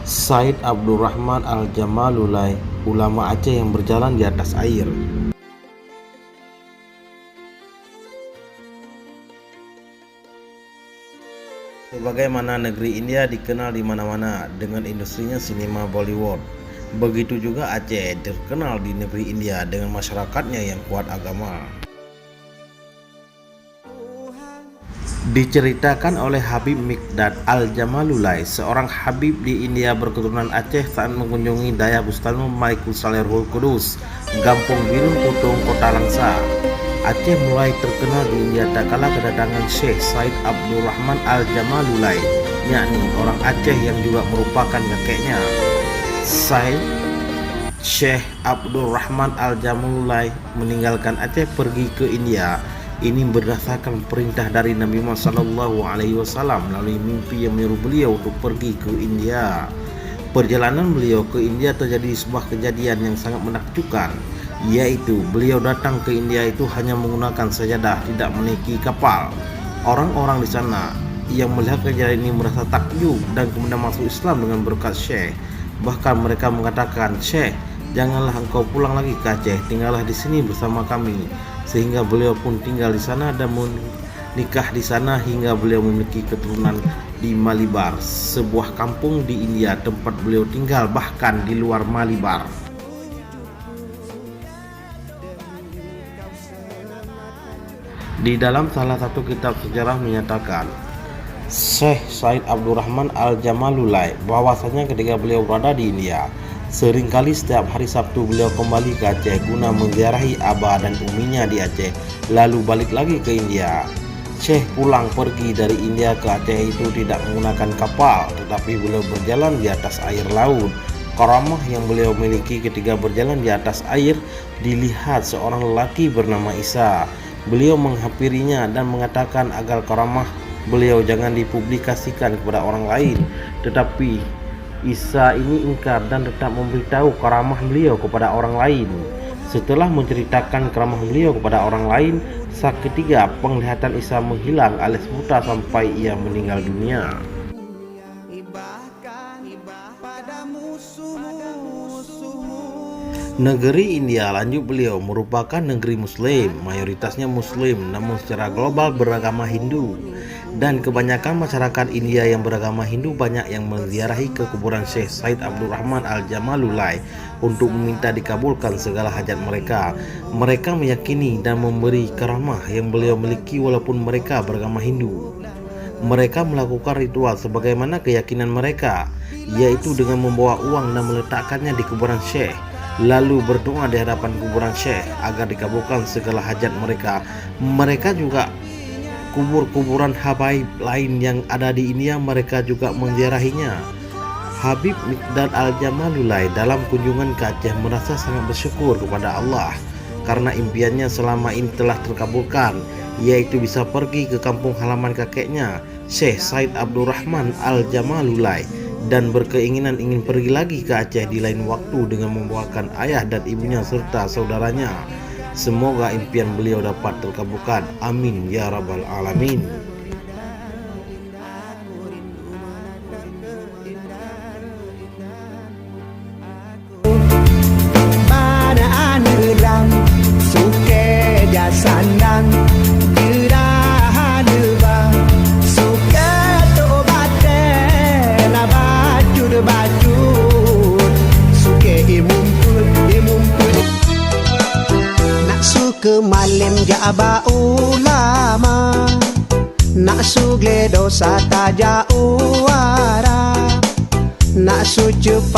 Said Abdurrahman Al-Jamalulai, ulama Aceh yang berjalan di atas air. Sebagaimana negeri India dikenal di mana-mana dengan industrinya sinema Bollywood, begitu juga Aceh terkenal di negeri India dengan masyarakatnya yang kuat agama. Diceritakan oleh Habib Mikdad Al-Jamalulai, seorang Habib di India berketurunan Aceh, saat mengunjungi Daya Bustan Maikul Salehul Kudus, Gampung Birun Putung, Kota Langsa, Aceh mulai terkenal di India tak kala kedatangan Syekh Said Abdurrahman Al-Jamalulai, yakni orang Aceh yang juga merupakan kakeknya. Syekh Abdurrahman Al-Jamalulai meninggalkan Aceh pergi ke India. Ini berdasarkan perintah dari Nabi Muhammad SAW melalui mimpi yang menyuruh beliau untuk pergi ke India. Perjalanan beliau ke India terjadi sebuah kejadian yang sangat menakjubkan, yaitu beliau datang ke India itu hanya menggunakan sajadah, tidak menaiki kapal. Orang-orang di sana yang melihat kejadian ini merasa takjub dan kemudian masuk Islam dengan berkat Syekh. Bahkan mereka mengatakan, "Syekh, janganlah engkau pulang lagi ke Aceh, tinggallah di sini bersama kami." Sehingga beliau pun tinggal di sana dan menikah di sana hingga beliau memiliki keturunan di Malibar, sebuah kampung di India tempat beliau tinggal bahkan di luar Malibar. Di dalam salah satu kitab sejarah menyatakan, Syekh Said Abdurrahman Al-Jamalulai bahwasanya ketika beliau berada di India, seringkali setiap hari Sabtu beliau kembali ke Aceh guna menziarahi abah dan uminya di Aceh, lalu balik lagi ke India. Syekh pulang pergi dari India ke Aceh itu tidak menggunakan kapal, tetapi beliau berjalan di atas air laut. Karamah yang beliau miliki ketika berjalan di atas air dilihat seorang lelaki bernama Isa. Beliau menghampirinya dan mengatakan agar karamah beliau jangan dipublikasikan kepada orang lain, tetapi Isa ini ingkar dan tetap memberitahu karamah beliau kepada orang lain. Setelah menceritakan karamah beliau kepada orang lain, saat ketiga penglihatan Isa menghilang alias buta sampai ia meninggal dunia. Negeri India, lanjut beliau, merupakan negeri Muslim, mayoritasnya Muslim, namun secara global beragama Hindu. Dan kebanyakan masyarakat India yang beragama Hindu banyak yang menziarahi ke kuburan Syekh Said Abdurrahman Al-Jamalulai untuk meminta dikabulkan segala hajat mereka. Mereka meyakini dan memberi karamah yang beliau miliki walaupun mereka beragama Hindu. Mereka melakukan ritual sebagaimana keyakinan mereka, yaitu dengan membawa uang dan meletakkannya di kuburan Syekh, lalu berdoa di hadapan kuburan Syekh agar dikabulkan segala hajat mereka. Mereka juga kuburan habaib lain yang ada di India mereka juga menziarahinya. Habib Mikdad Al-Jamalulai dalam kunjungan ke Aceh merasa sangat bersyukur kepada Allah karena impiannya selama ini telah terkabulkan, yaitu bisa pergi ke kampung halaman kakeknya Syekh Said Abdurrahman Al-Jamalulai, dan berkeinginan ingin pergi lagi ke Aceh di lain waktu dengan membawakan ayah dan ibunya serta saudaranya. Semoga impian beliau dapat terkabulkan. Amin ya rabbal alamin. Kemalim ja'aba ulama, nak sugle dosa taja uara, nak su cepat